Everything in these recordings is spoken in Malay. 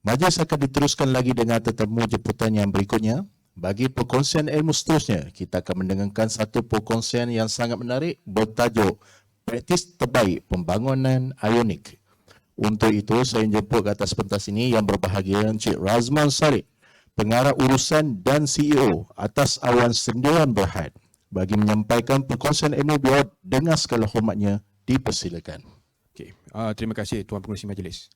Majlis akan diteruskan lagi dengan tetamu jemputan yang berikutnya. Bagi perkongsian ilmu seterusnya, kita akan mendengarkan satu perkongsian yang sangat menarik bertajuk Praktis Terbaik Pembangunan Ionik. Untuk itu, saya jemput ke atas pentas ini yang berbahagia Encik Razman Salik, Pengarah Urusan dan CEO atas Awan Sendirian Berhad. Bagi menyampaikan perkongsian ilmu beliau dengan segala hormatnya, dipersilakan. Okay. Terima kasih Tuan Pengerusi Majlis.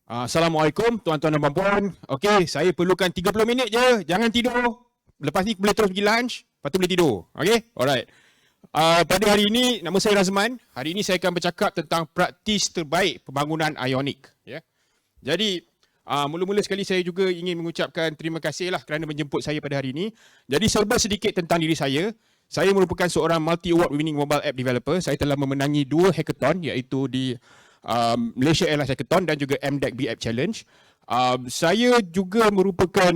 Assalamualaikum tuan-tuan dan puan-puan. Okey, saya perlukan 30 minit je. Jangan tidur. Lepas ni boleh terus pergi lunch, lepas tu boleh tidur. Okey? Alright. Pada hari ini, nama saya Razman. Hari ini saya akan bercakap tentang praktis terbaik pembangunan Ionik. Ya. Jadi, mula-mula sekali saya juga ingin mengucapkan terima kasih lah kerana menjemput saya pada hari ini. Jadi, serba sedikit tentang diri saya. Saya merupakan seorang multi-award winning mobile app developer. Saya telah memenangi 2 hackathon, iaitu di Malaysia Airlines Hackathon dan juga MDEC B-App Challenge. Saya juga merupakan,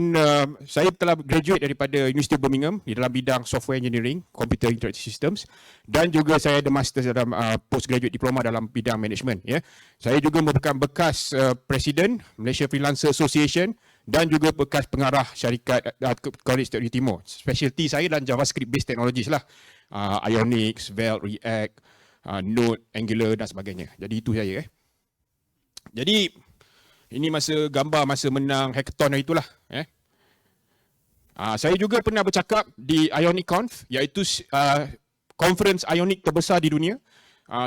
saya telah graduate daripada University of Birmingham di dalam bidang software engineering, computer interactive systems, dan juga saya ada master dalam postgraduate diploma dalam bidang management. Ya. Saya juga merupakan bekas presiden Malaysia Freelancer Association dan juga bekas pengarah syarikat College Teknologi Timur. Specialty saya dalam JavaScript based technologies lah, Ionic, Svelte, React, Node, Angular dan sebagainya. Jadi itu saya. Jadi ini gambar masa menang hackathon hari itulah. Saya juga pernah bercakap di IonicConf, iaitu conference Ionic terbesar di dunia.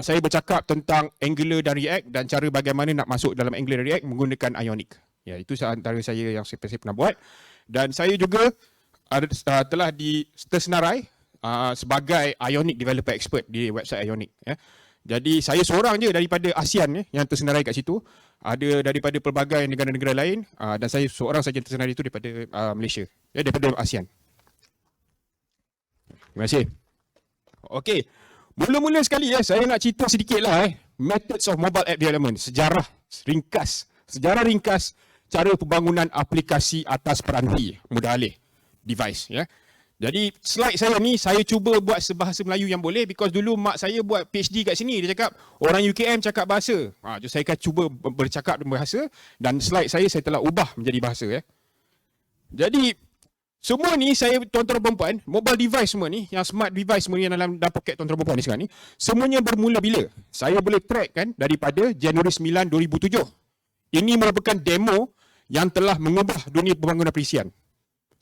Saya bercakap tentang Angular dan React dan cara bagaimana nak masuk dalam Angular dan React menggunakan Ionic. Ya, itu antara saya yang saya pernah buat. Dan saya juga telah tersenarai sebagai Ionic Developer Expert di website Ionic. Ya. Jadi saya seorang je daripada ASEAN yang tersenarai kat situ. Ada daripada pelbagai negara-negara lain dan saya seorang saja tersenarai itu daripada Malaysia. Ya, daripada ASEAN. Terima kasih. Okey. Mula-mula sekali saya nak cerita sedikitlah methods of mobile app development. Sejarah ringkas cara pembangunan aplikasi atas peranti mudah alih device. Ya. Jadi slide saya ni saya cuba buat sebahasa Melayu yang boleh because dulu mak saya buat PhD kat sini, dia cakap orang UKM cakap bahasa. Jadi saya akan cuba bercakap dengan bahasa dan slide saya telah ubah menjadi bahasa. Jadi semua ni saya tuan-tuan dan puan, mobile device semua ni, yang smart device semua ni yang dalam poket tuan-tuan dan puan ni sekarang ni, semuanya bermula bila? Saya boleh track kan daripada Januari 9, 2007. Ini merupakan demo yang telah mengubah dunia pembangunan perisian.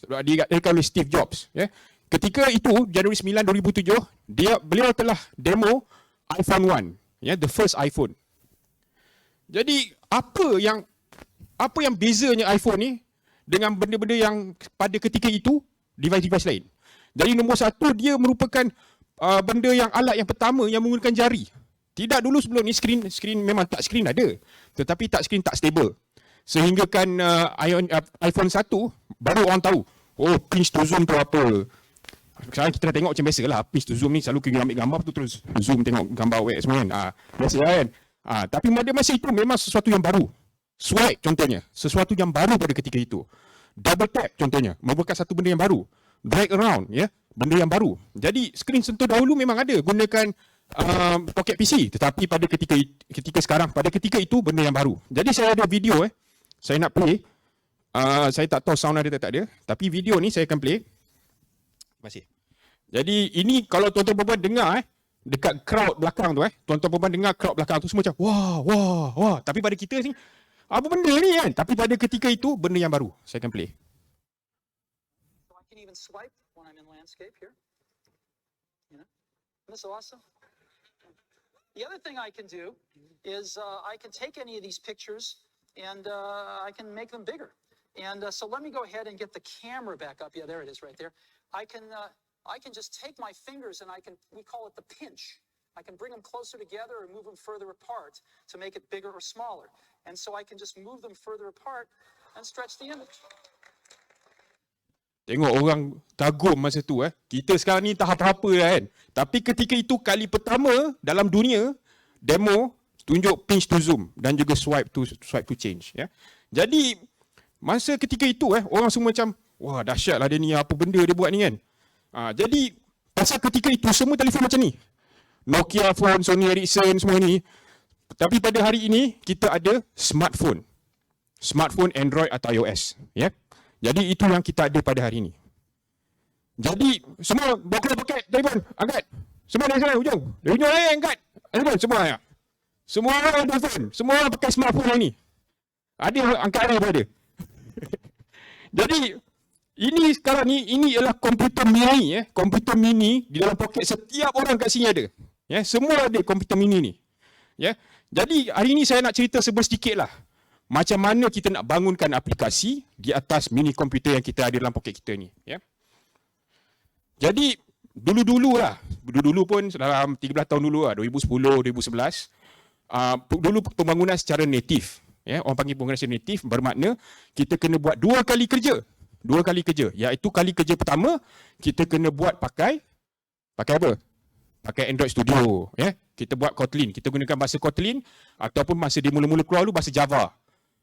Diadakan oleh Steve Jobs. Ya. Ketika itu, Januari 9, 2007, beliau telah demo iPhone 1. Ya, the first iPhone. Jadi, apa yang bezanya iPhone ni dengan benda-benda yang pada ketika itu, device-device lain. Jadi, nombor satu, dia merupakan benda yang alat yang pertama yang menggunakan jari. Tidak dulu sebelum ni, screen memang touchscreen ada. Tetapi touchscreen tak stable. Sehingga kan iPhone 1 baru orang tahu, pinch to zoom tu apa. Sekarang kita dah tengok macam biasa lah, pinch to zoom ni selalu kita ambil gambar tu terus zoom tengok gambar web semua kan. Biasa kan. Tapi pada masa itu memang sesuatu yang baru. Swipe contohnya, sesuatu yang baru pada ketika itu. Double tap contohnya, merupakan satu benda yang baru. Drag around, ya, benda yang baru. Jadi skrin sentuh dahulu memang ada gunakan pocket PC, tetapi pada ketika sekarang, pada ketika itu benda yang baru. Jadi saya ada video saya nak play. Saya tak tahu sound ada tak ada, tapi video ni saya akan play. Terima kasih. Jadi ini kalau tuan-tuan perempuan dengar dekat crowd belakang tu tuan-tuan perempuan dengar crowd belakang tu semua macam wah. Tapi pada kita ni apa benda ni kan? Tapi pada ketika itu benda yang baru. Saya akan play. So I can even swipe when I'm in landscape here. You know? Isn't this awesome? The other thing I can do is I can take any of these pictures and I can make them bigger. And so let me go ahead and get the camera back up. Yeah, there it is right there. I can just take my fingers and we call it the pinch. I can bring them closer together or move them further apart to make it bigger or smaller. And so I can just move them further apart and stretch the image. Tengok orang kagum masa tu Kita sekarang ni tahap apa kan. Tapi ketika itu kali pertama dalam dunia demo tunjuk pinch to zoom dan juga swipe to change ya. Jadi masa ketika itu orang semua macam wah dahsyatlah dia ni, apa benda dia buat ni kan. Jadi pasal ketika itu semua telefon macam ni. Nokia phone, Sony Ericsson semua ni. Tapi pada hari ini kita ada smartphone. smartphone Android atau iOS. Ya. Jadi itu yang kita ada pada hari ini. Jadi semua pakai telefon, angkat. Semua dari sana hujung. Dari hujung lain angkat. Telefon semua ya. Semua orang ada telefon, semua orang pakai smartphone hari ni. Ada angkat ada pada. Jadi ini sekarang ni ini ialah komputer mini komputer mini di dalam poket setiap orang kat sini ada. Ya, semua ada komputer mini ni. Ya. Jadi hari ini saya nak cerita sedikit lah. Macam mana kita nak bangunkan aplikasi di atas mini komputer yang kita ada dalam poket kita ni, ya. Jadi dulu pun dalam 13 tahun dulu lah, 2010, 2011, dulu pembangunan secara natif, ya, orang panggil pembangunan secara natif bermakna kita kena buat dua kali kerja, iaitu kali kerja pertama kita kena buat pakai apa? Pakai Android Studio, ya. Kita buat Kotlin, kita gunakan bahasa Kotlin ataupun masa dia mula-mula keluar dulu bahasa Java.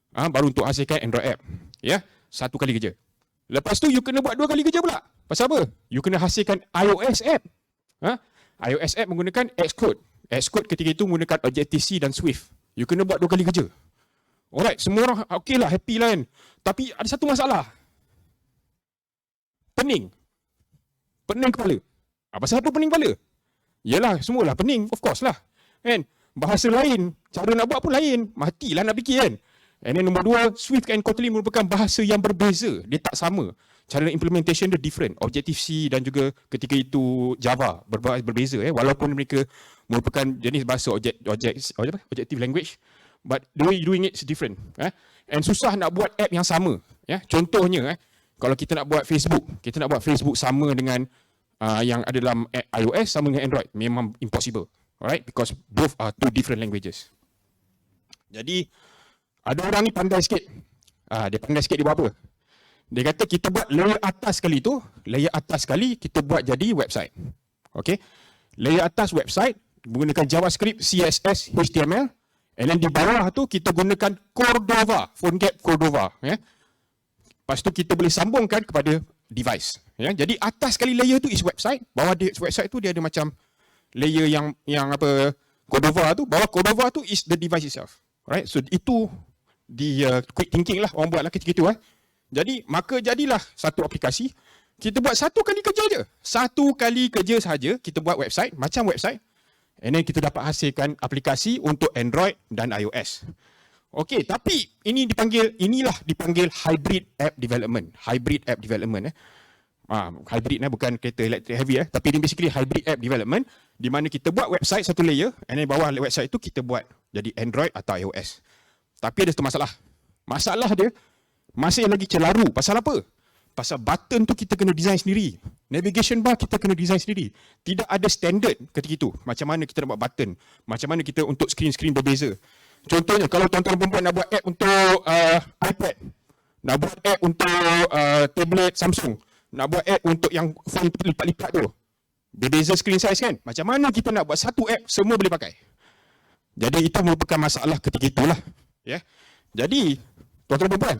Baru untuk hasilkan Android app, ya. Satu kali kerja. Lepas tu you kena buat dua kali kerja pula. Pasal apa? You kena hasilkan iOS app. iOS app menggunakan Xcode. Xcode ketika itu menggunakan Objective-C dan Swift. You kena buat dua kali kerja. Alright, semua orang okey lah, happy lah kan. Tapi ada satu masalah. Pening kepala. Pasal apa pening kepala? Yalah, semualah pening, of course lah. Kan? Bahasa lain, cara nak buat pun lain. Matilah nak fikir kan. And then nombor dua, Swift and Kotlin merupakan bahasa yang berbeza. Dia tak sama. Cara implementation dia different. Objective-C dan juga ketika itu Java berbeza. Walaupun mereka merupakan jenis bahasa objective language, but the way doing it is different. And susah nak buat app yang sama. Contohnya, kalau kita nak buat Facebook sama dengan yang ada dalam iOS sama dengan Android. Memang impossible. Alright? Because both are two different languages. Jadi, ada orang ni pandai sikit. Dia pandai sikit, dia buat apa? Dia kata kita buat layer atas sekali kita buat jadi website. Okay? Layer atas website menggunakan JavaScript, CSS, HTML. And then di bawah tu kita gunakan Cordova, PhoneGap Cordova. Lepas tu kita boleh sambungkan kepada device. Jadi atas sekali layer tu is website. Bawah website tu dia ada macam layer yang apa Cordova tu. Bawah Cordova tu is the device itself. Alright? So itu di quick thinking lah orang buatlah ketika itu. Jadi maka jadilah satu aplikasi. Kita buat satu kali kerja je. Satu kali kerja sahaja kita buat website macam website. And then kita dapat hasilkan aplikasi untuk Android dan iOS. Okey, tapi inilah dipanggil hybrid app development. Hybrid app development. Hybrid bukan kereta electric heavy tapi ini basically hybrid app development di mana kita buat website satu layer and then bawah website itu kita buat jadi Android atau iOS. Tapi ada satu masalah. Masalah dia masih lagi celaru. Pasal apa? Pasal button tu kita kena design sendiri. Navigation bar kita kena design sendiri. Tidak ada standard ketika itu. Macam mana kita nak buat button. Macam mana kita untuk screen-screen berbeza. Contohnya kalau tuan-tuan perempuan nak buat app untuk iPad. Nak buat app untuk tablet Samsung. Nak buat app untuk yang phone lipat-lipat tu. Berbeza screen size kan. Macam mana kita nak buat satu app semua boleh pakai. Jadi itu merupakan masalah ketika itulah. Ya. Jadi, tuan-tuan dan puan,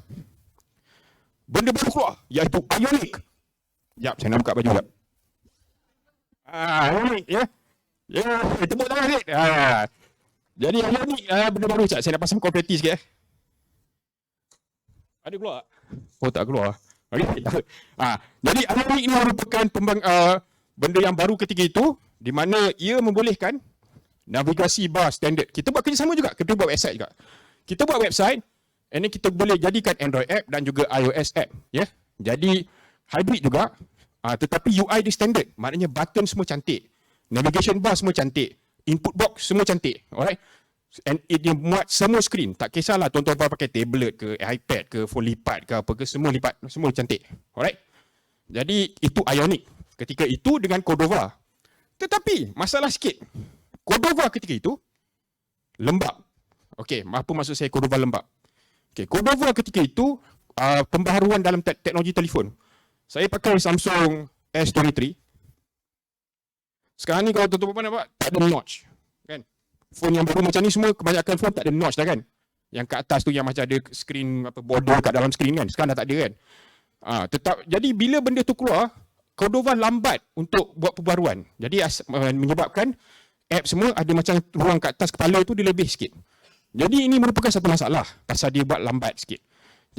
benda baru keluar, iaitu Ionic. Sekejap, saya nak buka baju sekejap. Ionic, ya. Ya, tepuk tangan sikit. Jadi Ionic, benda baru sekejap. Saya nak pasang konfeti sikit. Ada keluar? Oh, tak keluar. Okay. Jadi Ionic ini merupakan benda yang baru ketika itu, di mana ia membolehkan navigasi bar standard. Kita buat kerjasama juga, kita buat website juga. Kita buat website, and then kita boleh jadikan Android app dan juga iOS app. Jadi, hybrid juga, tetapi UI dia standard. Maknanya button semua cantik. Navigation bar semua cantik. Input box semua cantik. Alright? And dia muat semua screen. Tak kisahlah tuan-tuan pakai tablet ke, iPad ke, phone lipat ke apa ke, semua lipat. Semua cantik. Alright? Jadi, itu Ionic. Ketika itu dengan Cordova. Tetapi, masalah sikit. Cordova ketika itu, lembab. Okey, apa maksud saya Cordova lembab? Okey, Cordova ketika itu pembaharuan dalam teknologi telefon. Saya pakai Samsung S23. Sekarang ni kalau tuan-tuan nampak tak ada notch, kan? Phone yang baru macam ni semua kebanyakan phone tak ada notch dah kan? Yang kat atas tu yang macam ada screen apa border kat dalam screen kan? Sekarang dah tak ada kan? Jadi bila benda tu keluar, Cordova lambat untuk buat pembaharuan. Jadi menyebabkan app semua ada macam ruang kat atas kepala tu dia lebih sikit. Jadi ini merupakan satu masalah pasal dia buat lambat sikit.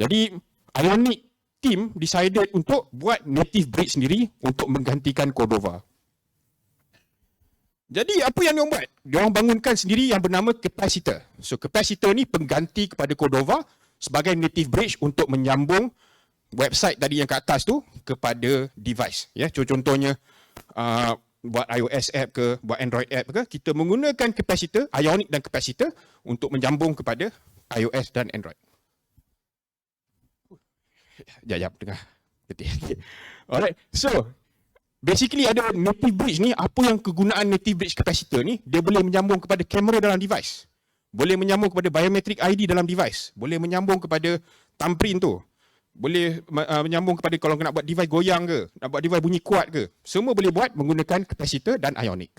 Jadi Ionic team decided untuk buat native bridge sendiri untuk menggantikan Cordova. Jadi apa yang diorang buat? Diorang bangunkan sendiri yang bernama capacitor. So capacitor ni pengganti kepada Cordova sebagai native bridge untuk menyambung website tadi yang kat atas tu kepada device. Ya, contohnya buat iOS app ke, buat Android app ke, kita menggunakan capacitor, Ionic dan capacitor untuk menyambung kepada iOS dan Android. Jap, tengah ketik. Alright, so basically ada native bridge ni, apa yang kegunaan native bridge capacitor ni, dia boleh menyambung kepada kamera dalam device. Boleh menyambung kepada biometric ID dalam device. Boleh menyambung kepada thumbprint tu. Boleh menyambung kepada kalau nak buat device goyang ke, nak buat device bunyi kuat ke. Semua boleh buat menggunakan capacitor dan Ionic.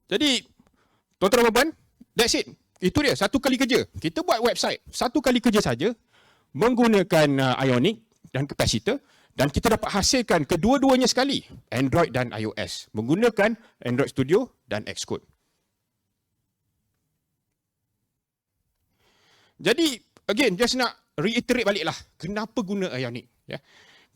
Jadi, tuan-tuan dan puan, that's it. Itu dia, satu kali kerja. Kita buat website, satu kali kerja saja menggunakan Ionic dan capacitor dan kita dapat hasilkan kedua-duanya sekali, Android dan iOS, menggunakan Android Studio dan Xcode. Jadi, again, just nak reiterate baliklah, kenapa guna Ionic? Ya.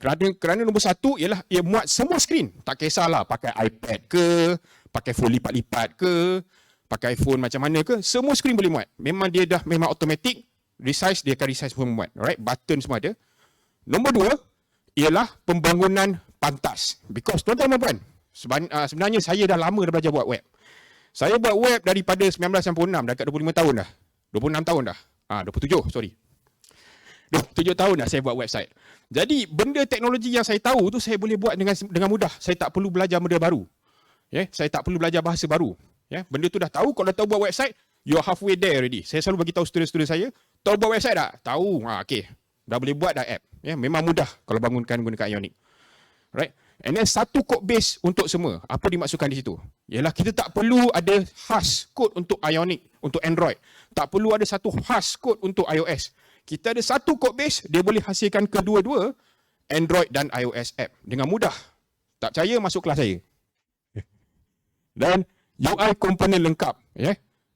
Kerana nombor satu ialah ia muat semua skrin. Tak kisahlah pakai iPad ke, pakai phone lipat-lipat ke, pakai iPhone macam mana ke, semua skrin boleh muat. Memang dia dah memang automatic, resize, dia akan resize semua muat. Alright, button semua ada. Nombor dua, ialah pembangunan pantas. Because tuan-tuan dan puan, sebenarnya saya dah lama dah belajar buat web. Saya buat web daripada 1996, dekat 25 tahun dah. 26 tahun dah. 27, sorry. 27 tahun dah saya buat website. Jadi, benda teknologi yang saya tahu tu saya boleh buat dengan mudah. Saya tak perlu belajar benda baru. Saya tak perlu belajar bahasa baru. Benda tu dah tahu, kalau dah tahu buat website, you're halfway there already. Saya selalu bagi tahu student-student saya, tahu buat website tak? Tahu. Okay. Dah boleh buat dah app. Memang mudah kalau bangunkan guna Ionic. Right? And then satu code base untuk semua. Apa dimaksudkan di situ? Ialah kita tak perlu ada khas code untuk Ionic, untuk Android. Tak perlu ada satu khas code untuk iOS. Kita ada satu code base, dia boleh hasilkan kedua-dua Android dan iOS app dengan mudah. Tak percaya, masuk kelas saya. Dan UI komponen lengkap.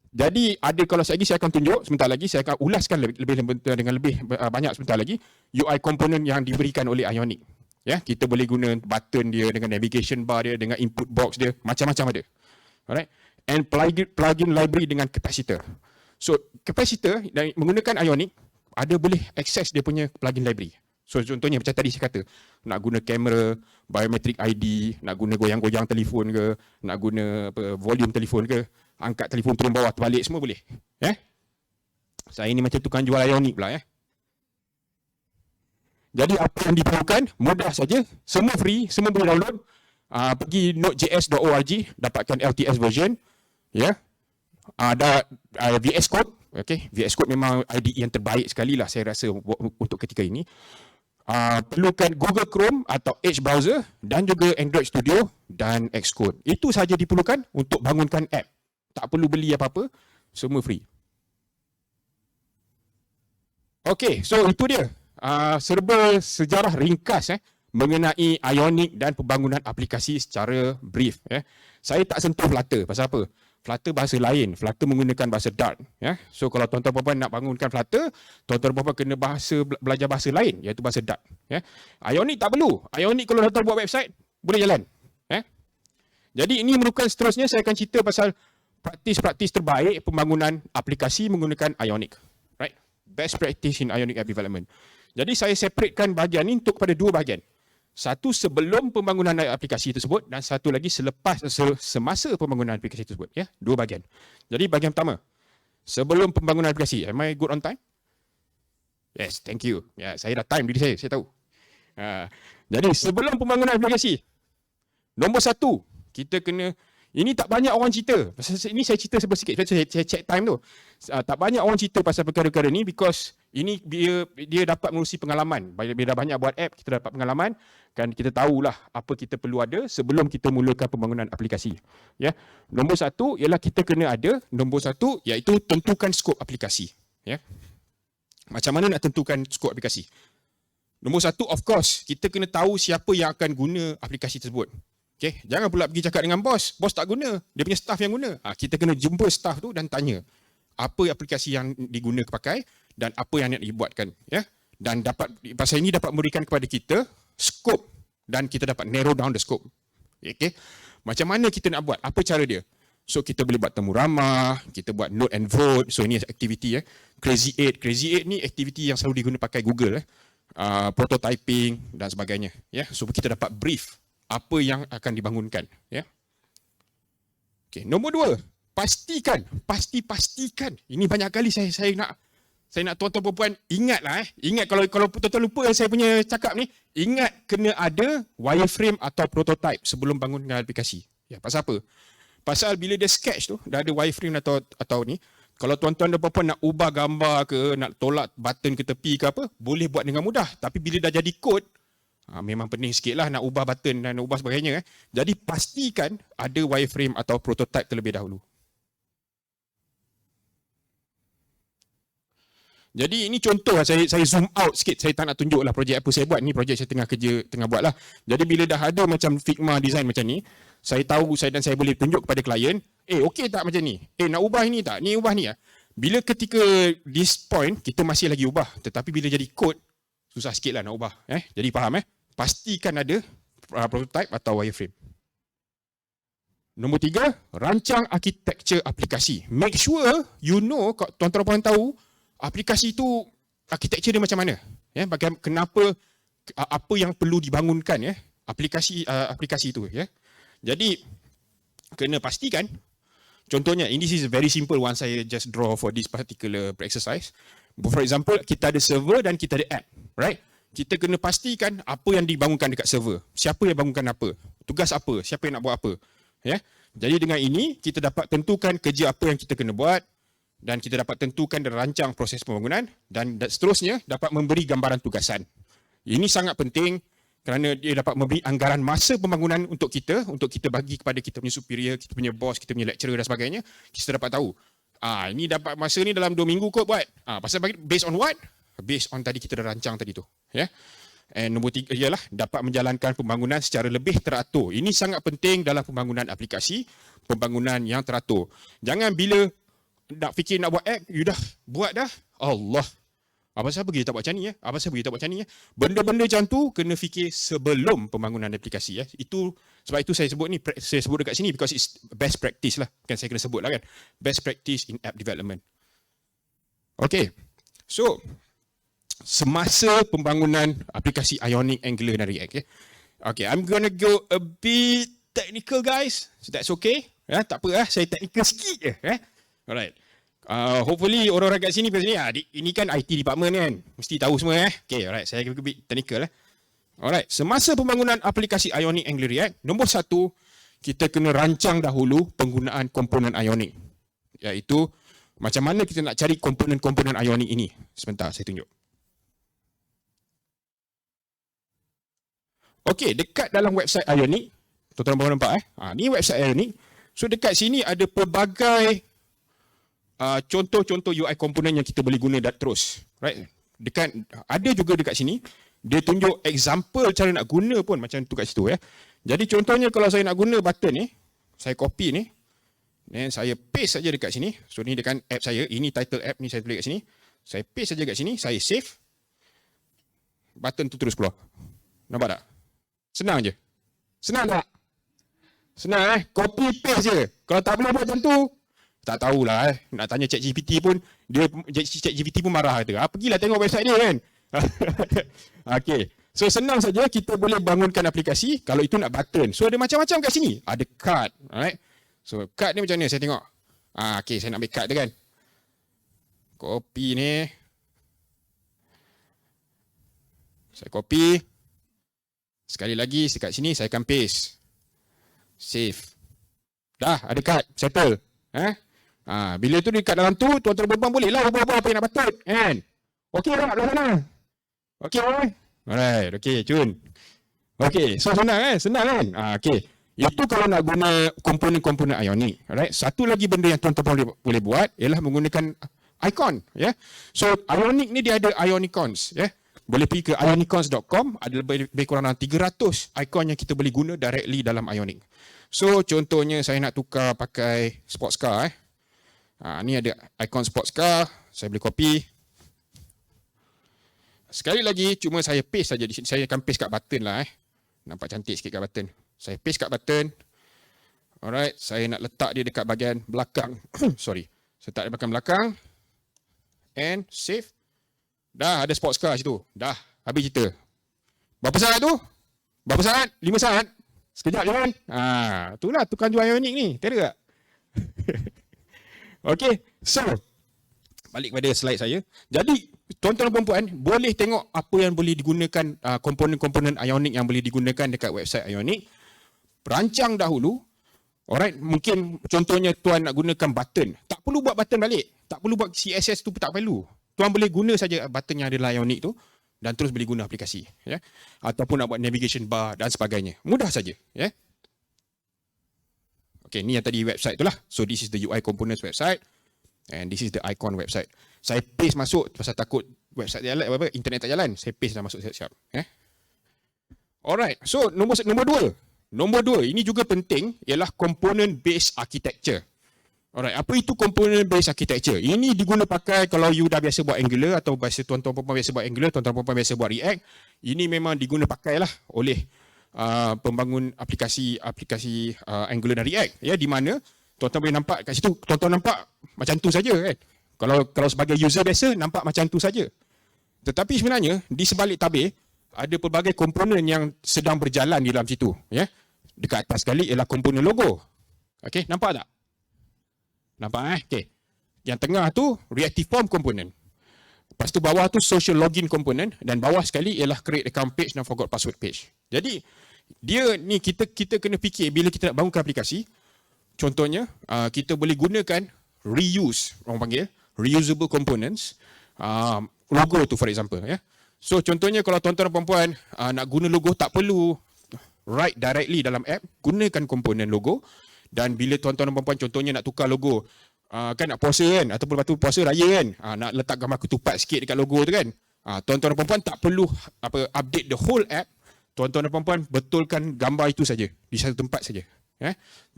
Jadi ada, kalau saya akan tunjuk sebentar lagi, saya akan ulaskan dengan lebih banyak sebentar lagi UI komponen yang diberikan oleh Ionic. Kita boleh guna button dia dengan navigation bar dia, dengan input box dia, macam-macam ada. Alright. And plugin library dengan capacitor. So capacitor menggunakan Ionic ada boleh access dia punya plugin library. So contohnya macam tadi saya kata, nak guna kamera, biometric ID, nak guna goyang-goyang telefon ke, nak guna volume telefon ke, angkat telefon turun bawah terbalik, semua boleh. Saya ni macam tukang jual Ionic pula. Jadi apa yang diperlukan, mudah saja, semua free, semua boleh download. Pergi nodejs.org, dapatkan LTS version. Ada VS Code. VS Code memang IDE yang terbaik sekali lah saya rasa untuk ketika ini. Perlukan Google Chrome atau Edge browser dan juga Android Studio dan Xcode. Itu saja diperlukan untuk bangunkan app. Tak perlu beli apa-apa, semua free. Okay, so itu dia. Serba sejarah ringkas mengenai Ionic dan pembangunan aplikasi secara brief. Saya tak sentuh Flutter. Pasal apa? Flutter bahasa lain. Flutter menggunakan bahasa Dart. So kalau tuan-tuan puan nak bangunkan Flutter, tuan-tuan puan kena belajar bahasa lain, iaitu bahasa Dart. Ionic tak perlu. Ionic kalau dah tahu buat website, boleh jalan. Jadi ini merupakan seterusnya saya akan cerita pasal praktis-praktis terbaik pembangunan aplikasi menggunakan Ionic. Right? Best practice in Ionic app development. Jadi saya separatekan bahagian ini untuk kepada dua bahagian. Satu sebelum pembangunan aplikasi tersebut dan satu lagi semasa pembangunan aplikasi tersebut. Dua bahagian. Jadi bahagian pertama, sebelum pembangunan aplikasi. Am I good on time? Yes, thank you. Saya dah time diri saya tahu. Jadi sebelum pembangunan aplikasi, nombor satu, kita kena, ini tak banyak orang cerita. Ini saya cerita sikit. Saya check time tu. Tak banyak orang cerita pasal perkara-perkara ni because ini dia dapat mengurusi pengalaman. Bila dah banyak buat app, kita dapat pengalaman. Kan kita tahulah apa kita perlu ada sebelum kita mulakan pembangunan aplikasi. Nombor satu ialah kita kena ada. Nombor satu iaitu tentukan skop aplikasi. Macam mana nak tentukan skop aplikasi? Nombor satu, of course, kita kena tahu siapa yang akan guna aplikasi tersebut. Jangan pula pergi cakap dengan bos. Bos tak guna. Dia punya staff yang guna. Kita kena jumpa staff tu dan tanya. apa aplikasi yang diguna pakai dan apa yang nak dibuatkan, ya. Dan dapat pasal ini dapat memberikan kepada kita scope dan kita dapat narrow down the scope. Okay. Macam mana kita nak buat? Apa cara dia? So kita boleh buat temu ramah, kita buat note and vote. So ini aktiviti Crazy 8. Crazy 8 ni aktiviti yang selalu digunakan pakai Google prototyping dan sebagainya, ya. So kita dapat brief apa yang akan dibangunkan, ya. Okey, nombor 2, pastikan. Ini banyak kali saya nak tuan-tuan perempuan ingatlah ingat kalau tuan-tuan lupa saya punya cakap ni, ingat kena ada wireframe atau prototype sebelum bangunkan aplikasi. Ya, pasal apa? Pasal bila dia sketch tu dah ada wireframe atau ni, kalau tuan-tuan dan puan-puan nak ubah gambar ke, nak tolak button ke tepi ke apa, boleh buat dengan mudah. Tapi bila dah jadi kod, memang pening sikit lah nak ubah button dan nak ubah sebagainya. Jadi pastikan ada wireframe atau prototype terlebih dahulu. Jadi ini contoh lah, saya zoom out sikit, saya tak nak tunjuk lah projek apa saya buat. Ni projek saya tengah buat lah. Jadi bila dah ada macam Figma design macam ni, saya tahu saya boleh tunjuk kepada klien, okey tak macam ni? Nak ubah ini tak? Ni ubah ni lah. Bila ketika this point, kita masih lagi ubah. Tetapi bila jadi code, susah sikit lah nak ubah. Jadi faham pastikan ada prototype atau wireframe. Nombor 3, rancang architecture aplikasi. Make sure you know, tuan-tuan tahu aplikasi itu architecture dia macam mana. Kenapa, apa yang perlu dibangunkan aplikasi itu. Jadi kena pastikan. Contohnya, this is very simple one saya just draw for this particular exercise. For example, kita ada server dan kita ada app, right? Kita kena pastikan apa yang dibangunkan dekat server. Siapa yang bangunkan apa? Tugas apa? Siapa yang nak buat apa? Jadi dengan ini, kita dapat tentukan kerja apa yang kita kena buat dan kita dapat tentukan dan rancang proses pembangunan dan seterusnya dapat memberi gambaran tugasan. Ini sangat penting kerana dia dapat memberi anggaran masa pembangunan untuk kita bagi kepada kita punya superior, kita punya boss, kita punya lecturer dan sebagainya. Kita dapat tahu, ini dapat masa ni dalam 2 minggu kot buat. Pasal based on what? Based on tadi kita dah rancang tadi tu. And nombor 3 ialah dapat menjalankan pembangunan secara lebih teratur. Ini sangat penting dalam pembangunan aplikasi, pembangunan yang teratur. Jangan bila nak fikir nak buat app, you dah buat dah. Allah. Apa sebab kita tak buat macam ni Apa sebab kita tak buat macam ni Benda-benda macam tu kena fikir sebelum pembangunan aplikasi Itu sebab itu saya sebut dekat sini because it's best practice lah. Kan saya kena sebut lah kan. Best practice in app development. Okay. So, semasa pembangunan aplikasi Ionic, Angular dan React. Okay, I'm gonna go a bit technical guys. So that's okay. Tak apa saya technical sikit je. Alright. Hopefully orang-orang kat sini ini kan IT department kan. Mesti tahu semua Okay, alright. Saya a bit technical Alright. Semasa pembangunan aplikasi Ionic, Angular, React, nombor 1, kita kena rancang dahulu penggunaan komponen Ionic. Iaitu macam mana kita nak cari komponen-komponen Ionic ini. Sebentar, saya tunjuk. Okay, dekat dalam website Ionic, tuan-tuan boleh nampak ni website Ionic. So dekat sini ada pelbagai contoh-contoh UI komponen yang kita boleh guna terus, right? Ada juga dekat sini dia tunjuk example cara nak guna pun macam tu kat situ Jadi contohnya kalau saya nak guna button ni, saya copy ni dan saya paste saja dekat sini. So ni dekat app saya, ini title app ni saya tulis kat sini. Saya paste saja kat sini, saya save. Button tu terus keluar. Nampak tak? Senang je. Senang tak? Senang copy paste je. Kalau tak boleh buat macam tu, tak tahulah nak tanya ChatGPT pun, ChatGPT pun marah kata, pergilah tengok website dia kan. Okay. So senang saja kita boleh bangunkan aplikasi kalau itu nak button. So ada macam-macam kat sini. Ada card, alright. So card ni macam mana saya tengok. Okay, saya nak ambil card tu kan. Copy ni. Saya copy. Sekali lagi dekat sini saya akan paste. Save. Dah ada card, settle. Bila tu dekat dalam tu, tuan-tuan perempuan boleh lah ubah-ubah apa yang nak patut, kan? Okey tak belah sana? Okey, alright, okey, cun. Okey, so senang senang kan? Okey. Itu kalau nak guna komponen-komponen Ionic, alright? Satu lagi benda yang tuan-tuan boleh buat ialah menggunakan icon, So Ionic ni dia ada Ionicons, Boleh pergi ke ionicons.com, ada lebih kurang 300 icon yang kita boleh guna directly dalam Ionic. So contohnya saya nak tukar pakai sports car, Ni ada ikon sports car, saya boleh copy. Sekali lagi, cuma saya paste saja di sini. Saya akan paste kat button lah. Nampak cantik sikit kat button. Saya paste kat button. Alright, saya nak letak dia dekat bahagian belakang. Sorry. Saya letak di bahagian belakang. And save. Dah ada sports car situ. Dah, habis cerita. Berapa saat tu? Berapa saat? 5 saat? Sekejap je kan? Itulah tukang jual Ioniq ni. Tiada tak? Okay, so balik kepada slide saya. Jadi, tuan-tuan dan puan-puan boleh tengok apa yang boleh digunakan, komponen-komponen Ioniq yang boleh digunakan dekat website Ioniq. Rancang dahulu. Alright, mungkin contohnya tuan nak gunakan button. Tak perlu buat button balik. Tak perlu buat CSS tu pun tak perlu. Tuan boleh guna saja button yang ada dalam Ioniq tu dan terus boleh guna aplikasi. Ya? Ataupun nak buat navigation bar dan sebagainya. Mudah saja. Ya? Okay, ni yang tadi website tu lah. So this is the UI components website. And this is the icon website. Saya paste masuk pasal takut website jalan, internet tak jalan. Saya paste dah masuk siap-siap. Alright, so nombor dua. Nombor dua, ini juga penting, ialah component based architecture. Alright, apa itu component based architecture? Ini diguna pakai kalau you dah biasa buat Angular atau biasa tuan-tuan perempuan biasa buat Angular, tuan-tuan perempuan biasa buat React. Ini memang diguna pakailah oleh pembangun aplikasi Angular dan React. Ya, di mana tuan-tuan boleh nampak kat situ, tuan-tuan nampak macam tu saja kan. Kalau sebagai user biasa nampak macam tu saja. Tetapi sebenarnya di sebalik tabir ada pelbagai komponen yang sedang berjalan di dalam situ, ya. Dekat atas sekali ialah komponen logo. Okey, nampak tak? Nampak Okey. Yang tengah tu reactive form component. Lepas tu bawah tu social login component dan bawah sekali ialah create account page dan forgot password page. Jadi dia ni kita kena fikir bila kita nak bangunkan aplikasi. Contohnya kita boleh gunakan reuse, orang panggil reusable components. Logo tu for example, ya. So contohnya kalau tuan-tuan dan puan-puan nak guna logo tak perlu write directly dalam app, gunakan komponen logo. Dan bila tuan-tuan dan puan-puan contohnya nak tukar logo, kan nak puasa kan, ataupun lepas tu puasa raya kan, nak letak gambar ketupat sikit dekat logo tu kan, tuan-tuan dan puan-puan tak perlu update the whole app. Tuan-tuan dan puan-puan betulkan gambar itu saja di satu tempat saja.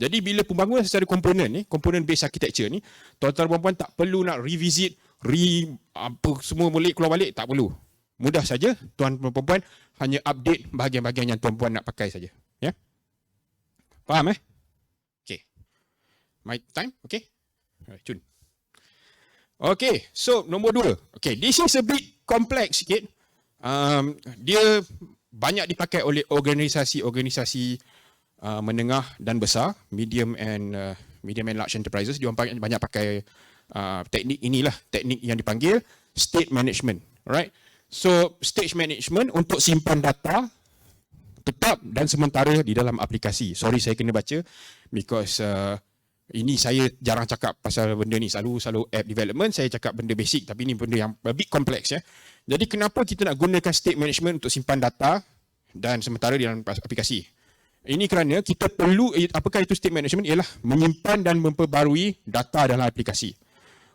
Jadi bila pembangunan secara komponen ni, komponen based architecture ni, tuan-tuan dan puan-puan tak perlu nak revisit, semua boleh keluar balik, tak perlu. Mudah saja, tuan dan puan-puan hanya update bahagian-bahagian yang tuan-puan nak pakai saja. Ya? Faham Okay. My time? Okay? Alright, cun. Okay, so nombor 2. Okay, this is a bit complex sikit. Dia banyak dipakai oleh organisasi-organisasi menengah dan besar, medium and large enterprises. Dia banyak pakai teknik inilah, teknik yang dipanggil state management. Alright? So, stage management untuk simpan data tetap dan sementara di dalam aplikasi. Sorry, saya kena baca because ini saya jarang cakap pasal benda ni. Selalu app development, saya cakap benda basic. Tapi ini benda yang a bit complex. Ya. Jadi, kenapa kita nak gunakan state management untuk simpan data dan sementara di dalam aplikasi? Ini kerana kita perlu, apakah itu state management? Ialah menyimpan dan memperbarui data dalam aplikasi.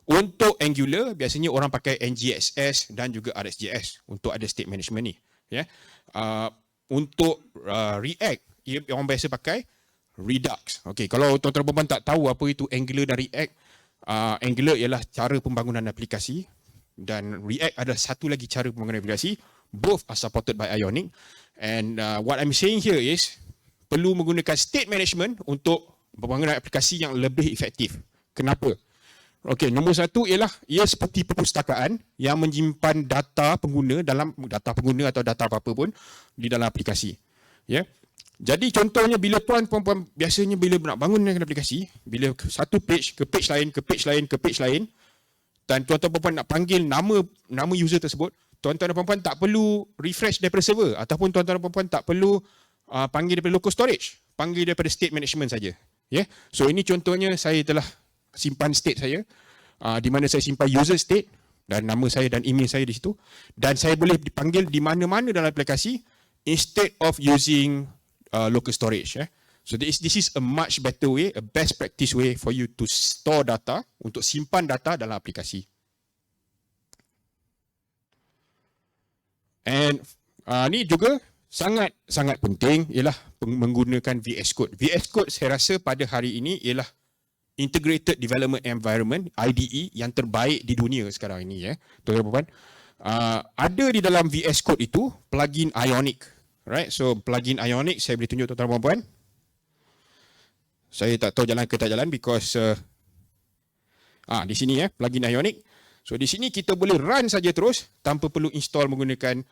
Untuk Angular, biasanya orang pakai NGXS dan juga RxJS untuk ada state management ni. Ya. Untuk React, orang biasa pakai Redux. Okay, kalau tuan-tuan tak tahu apa itu Angular dan React, Angular ialah cara pembangunan aplikasi dan React adalah satu lagi cara pembangunan aplikasi. Both are supported by Ioniq. And what I'm saying here is, perlu menggunakan state management untuk pembangunan aplikasi yang lebih efektif. Kenapa? Okey, nombor 1 ialah ia seperti perpustakaan yang menyimpan data pengguna atau data apa-apa pun di dalam aplikasi. Ya. Jadi contohnya bila tuan-puan biasanya bila nak bangunkan aplikasi, bila satu page ke page lain ke page lain ke page lain dan tuan-tuan puan nak panggil nama user tersebut, tuan-tuan dan puan tak perlu refresh daripada server ataupun tuan-tuan dan puan tak perlu panggil daripada local storage, panggil daripada state management saja. Ya. So ini contohnya saya telah simpan state saya, di mana saya simpan user state dan nama saya dan email saya di situ, dan saya boleh dipanggil di mana-mana dalam aplikasi instead of using local storage. So this is a much better way, a best practice way for you to store data, untuk simpan data dalam aplikasi. And ni juga sangat penting ialah menggunakan VS Code. VS Code saya rasa pada hari ini ialah Integrated Development Environment, IDE, yang terbaik di dunia sekarang ini, tuan-tuan dan puan. Ada di dalam VS Code itu plugin Ionic. Right? So plugin Ionic saya boleh tunjuk tuan-tuan dan puan. Saya tak tahu jalan ke tak jalan because di sini plugin Ionic. So di sini kita boleh run saja terus tanpa perlu install menggunakan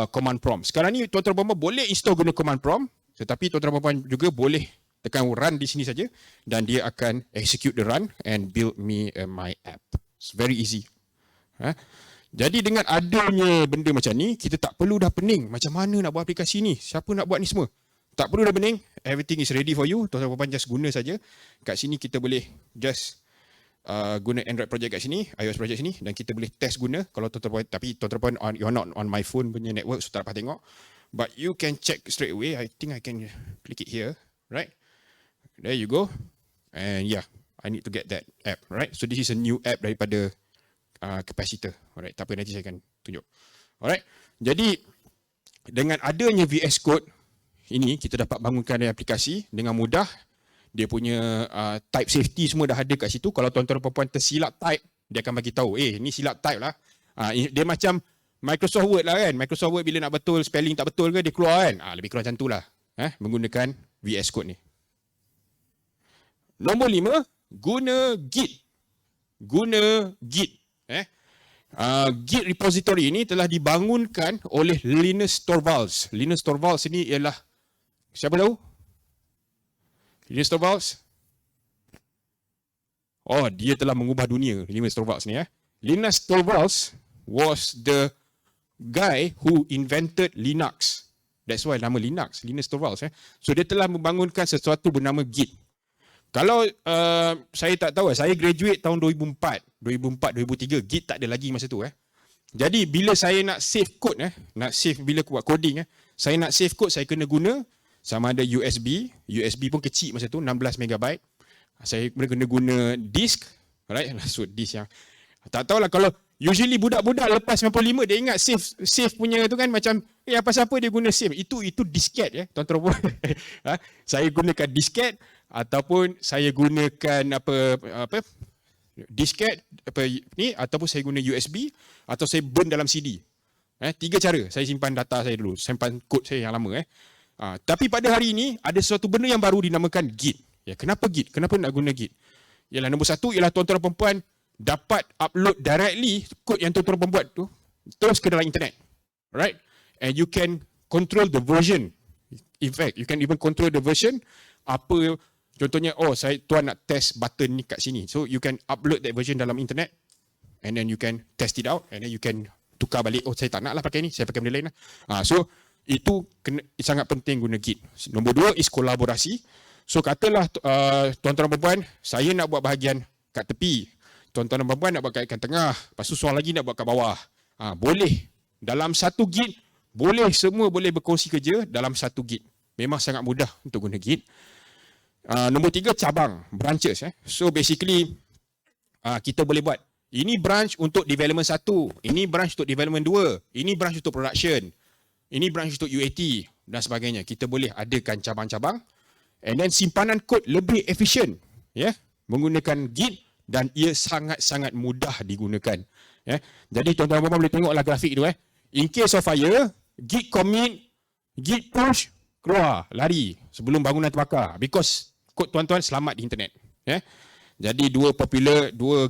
command prompt. Sekarang ni tuan-tuan dan puan boleh install guna command prompt, tetapi tuan-tuan dan puan juga boleh tekan run di sini saja dan dia akan execute the run and build me my app. It's very easy. Jadi dengan adanya benda macam ni, kita tak perlu dah pening macam mana nak buat aplikasi ni, siapa nak buat ni semua. Tak perlu dah pening, everything is ready for you. Tuan-tuan dan puan just guna saja. Kat sini kita boleh just guna Android project kat sini, iOS project sini, dan kita boleh test guna kalau tuan-tuan, tapi tuan-tuan you're not on my phone punya network, so tak dapat tengok. But you can check straight away. I think I can click it here, right? There you go. And yeah, I need to get that app, right? So this is a new app daripada capacitor. Alright, tak apa, nanti saya akan tunjuk. Alright, jadi dengan adanya VS Code ini, kita dapat bangunkan aplikasi dengan mudah. Dia punya type safety semua dah ada kat situ. Kalau tuan-tuan dan puan tersilap type, dia akan bagi tahu, ni silap type lah. Dia macam Microsoft Word lah kan. Microsoft Word bila nak betul, spelling tak betul ke, dia keluar kan. Lebih kurang macam tu lah. Menggunakan VS Code ni. Nombor 5, guna Git. Guna Git. Git repository ini telah dibangunkan oleh Linus Torvalds. Linus Torvalds ini ialah, siapa tahu? Linus Torvalds? Oh, dia telah mengubah dunia, Linus Torvalds ni. Linus Torvalds was the guy who invented Linux. That's why nama Linux, Linus Torvalds. So dia telah membangunkan sesuatu bernama Git. Kalau saya tak tahu, saya graduate tahun 2004, 2003, Git tak ada lagi masa tu. Jadi bila saya nak save code, nak save bila buat coding, saya nak save code, saya kena guna sama ada USB pun kecil masa tu, 16 MB. Saya kena guna disk, right? So disk yang tak tahulah, kalau usually budak-budak lepas 95 dia ingat save punya tu kan macam apa siapa dia guna save. Itu disket tuan-tuan. Saya gunakan disket ataupun saya gunakan apa disket ni, ataupun saya guna USB atau saya burn dalam CD. 3 cara saya simpan data saya dulu, simpan kod saya yang lama. Tapi pada hari ini ada sesuatu benda yang baru dinamakan Git. Kenapa Git? Kenapa nak guna Git? Ialah nombor 1 ialah tuan-tuan dan puan dapat upload directly kod yang tuan-tuan dan puan buat tu terus ke dalam internet. Right? And you can control the version. In fact, you can even control the version. Apa contohnya, tuan nak test button ni kat sini. So you can upload that version dalam internet and then you can test it out and then you can tukar balik, saya tak nak lah pakai ni, saya pakai benda lain lah. So itu sangat penting guna Git. Nombor 2 is kolaborasi. So katalah tuan-tuan dan puan, saya nak buat bahagian kat tepi, tuan-tuan dan puan nak buat kat tengah, lepas tu seorang lagi nak buat kat bawah. Boleh. Dalam satu Git, boleh, semua boleh berkongsi kerja dalam satu Git. Memang sangat mudah untuk guna Git. Nombor 3, cabang, branches. So basically, kita boleh buat, ini branch untuk development 1, ini branch untuk development 2, ini branch untuk production, ini branch untuk UAT dan sebagainya. Kita boleh adakan cabang-cabang and then simpanan kod lebih efisien menggunakan Git, dan ia sangat-sangat mudah digunakan. Jadi tuan-tuan dan puan boleh tengoklah grafik tu. In case of fire, Git commit, Git push, keluar, lari sebelum bangunan terbakar, because kod tuan-tuan selamat di internet. Jadi dua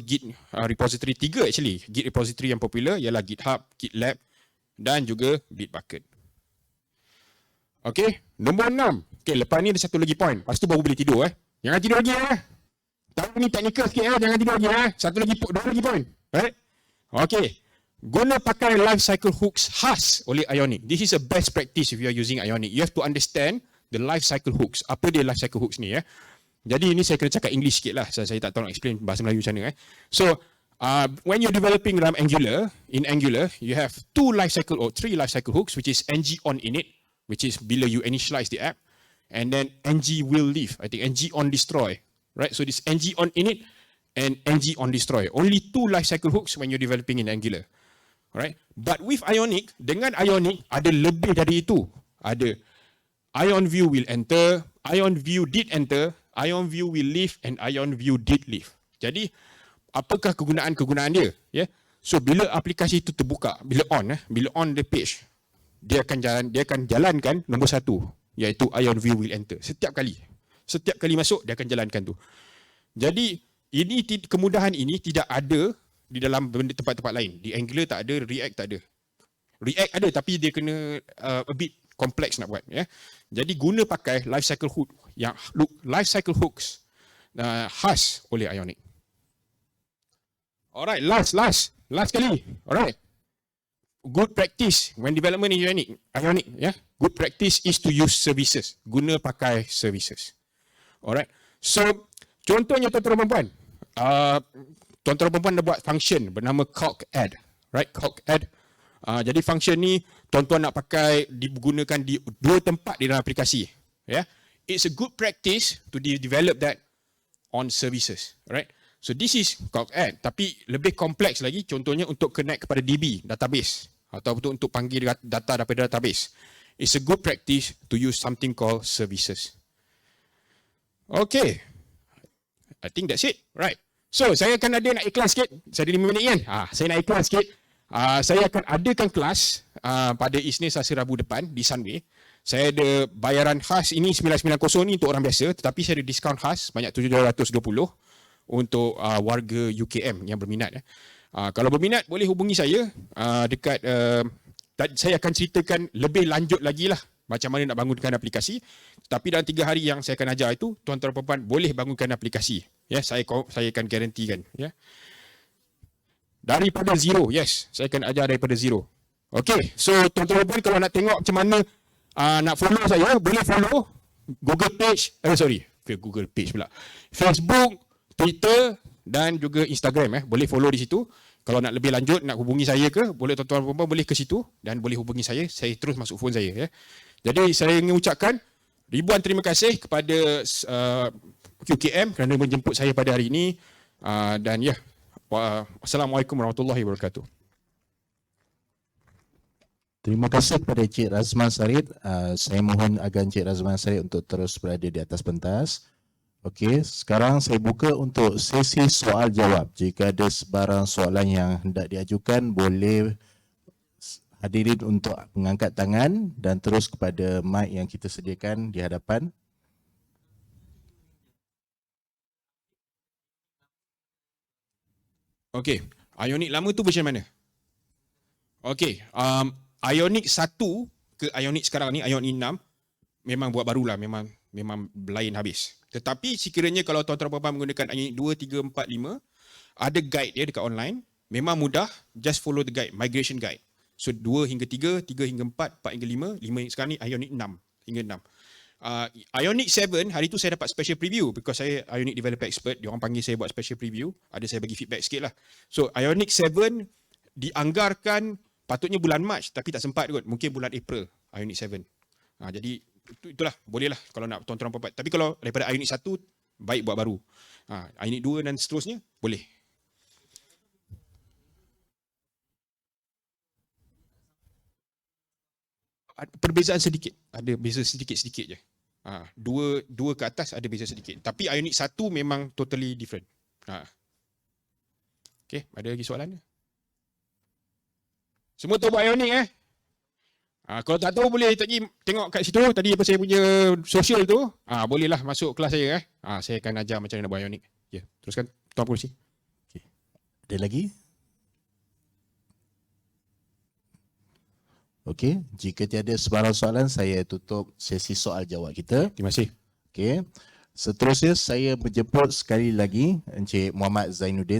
Git repository, 3 actually Git repository yang popular ialah GitHub, GitLab dan juga Bitbucket. Okey, nombor 6. Okey, lepas ni ada satu lagi point. Lepas tu baru boleh tidur. Jangan tidur lagi. Tahun ni technical sikit. Jangan tidur lagi. Dua lagi point. Right? Okey. Guna pakai life cycle hooks khas oleh Ionic. This is a best practice if you are using Ionic. You have to understand the life cycle hooks. Apa dia life cycle hooks ni? Jadi ini saya kena cakap English sikit lah. Saya tak tahu nak explain bahasa Melayu macam mana. So, when you're developing dalam Angular, in Angular, you have 2 life cycle or 3 life cycle hooks, which is ng on init, which is bila you initialize the app, and then ng will leave. I think ng on destroy, right? So this ng on init and ng on destroy. Only 2 life cycle hooks when you're developing in Angular, right? But with Ionic, dengan Ionic ada lebih dari itu. Ada Ion view will enter, Ion view did enter, IonView will live and IonView did live. Jadi apakah kegunaan-kegunaan dia? Ya. So bila aplikasi itu terbuka, bila on the page, dia akan jalankan nombor 1, iaitu IonView will enter. Setiap kali masuk dia akan jalankan tu. Jadi kemudahan ini tidak ada di dalam tempat-tempat lain. Di Angular tak ada, React tak ada. React ada tapi dia kena a bit kompleks nak buat, ya. Jadi guna pakai lifecycle hooks khas oleh Ionic. Alright, last kali. Alright. Good practice when development in Ionic, ya. Good practice is to use services. Guna pakai services. Alright. So contohnya tuan-tuan dan puan, tuan-tuan dan puan dah buat function bernama calc_add, right? Calc_add. Jadi function ni tuan-tuan nak pakai digunakan di 2 tempat di dalam aplikasi, ya. It's a good practice to develop that on services, right? So this is calc_add, tapi lebih kompleks lagi, contohnya untuk connect kepada DB, database, atau untuk panggil data daripada database. It's a good practice to use something called services. Okay, I think that's it, right? So saya akan nak ikhlas sikit. Saya ada 5 minit kan? Saya nak ikhlas sikit. Saya akan adakan kelas pada Isnin, Selasa, Rabu depan di Sunway. Saya ada bayaran khas ini 990 ni untuk orang biasa, tetapi saya ada diskaun khas banyak 720 untuk warga UKM yang berminat. Kalau berminat boleh hubungi saya dekat saya akan ceritakan lebih lanjut lagi lah macam mana nak bangunkan aplikasi. Tapi dalam 3 hari yang saya akan ajar itu, tuan-tuan dan puan boleh bangunkan aplikasi. Ya, saya akan garantikan, ya. Daripada zero, yes. Saya akan ajar daripada zero. Okay, so tuan-tuan dan puan kalau nak tengok macam mana nak follow saya, boleh follow Google page, Google page pula. Facebook, Twitter dan juga Instagram, boleh follow di situ. Kalau nak lebih lanjut, nak hubungi saya ke, boleh tuan-tuan dan puan boleh ke situ dan boleh hubungi saya terus masuk phone saya, ya. Jadi saya ingin ucapkan ribuan terima kasih kepada QKM kerana menjemput saya pada hari ini, dan ya, Assalamualaikum warahmatullahi wabarakatuh. Terima kasih kepada Encik Razman Sarid. Saya mohon agar Encik Razman Sarid untuk terus berada di atas pentas. Okey, sekarang saya buka untuk sesi soal jawab. Jika ada sebarang soalan yang hendak diajukan, boleh hadirin untuk mengangkat tangan dan terus kepada mic yang kita sediakan di hadapan. Okey, Ionic lama tu version mana? Okey, Ionic 1 ke Ionic sekarang ni, Ionic 6, memang buat barulah, memang lain habis. Tetapi sekiranya kalau tuan-tuan dan puan menggunakan Ionic 2, 3, 4, 5, ada guide dia dekat online, memang mudah, just follow the guide, migration guide. So 2 hingga 3, 3 hingga 4, 4 hingga 5, 5 sekarang ni Ionic 6 hingga 6. Ionic 7, hari tu saya dapat special preview because saya Ionic developer expert, dia orang panggil saya buat special preview, ada saya bagi feedback sikit lah. So Ionic 7 dianggarkan patutnya bulan Mac tapi tak sempat kot, mungkin bulan April Ionic 7. Jadi itulah, bolehlah kalau nak tuan-tuan buat. Tapi kalau daripada Ionic 1, baik buat baru. Ionic 2 dan seterusnya, boleh. Perbezaan sedikit, ada beza sedikit-sedikit je. Dua ke atas ada beza sedikit. Tapi Ionic 1 memang totally different. Okay, ada lagi soalan? Semua tahu buat Ionic kalau tak tahu boleh tengok kat situ tadi apa saya punya social tu. Bolehlah masuk kelas saya saya akan ajar macam mana nak buat Ionic. Ya, teruskan Tuan Pengerusi. Okay. Ada lagi? Okey, jika tiada sebarang soalan, saya tutup sesi soal jawab kita. Terima kasih. Okey. Seterusnya saya menjemput sekali lagi Encik Muhammad Zainuddin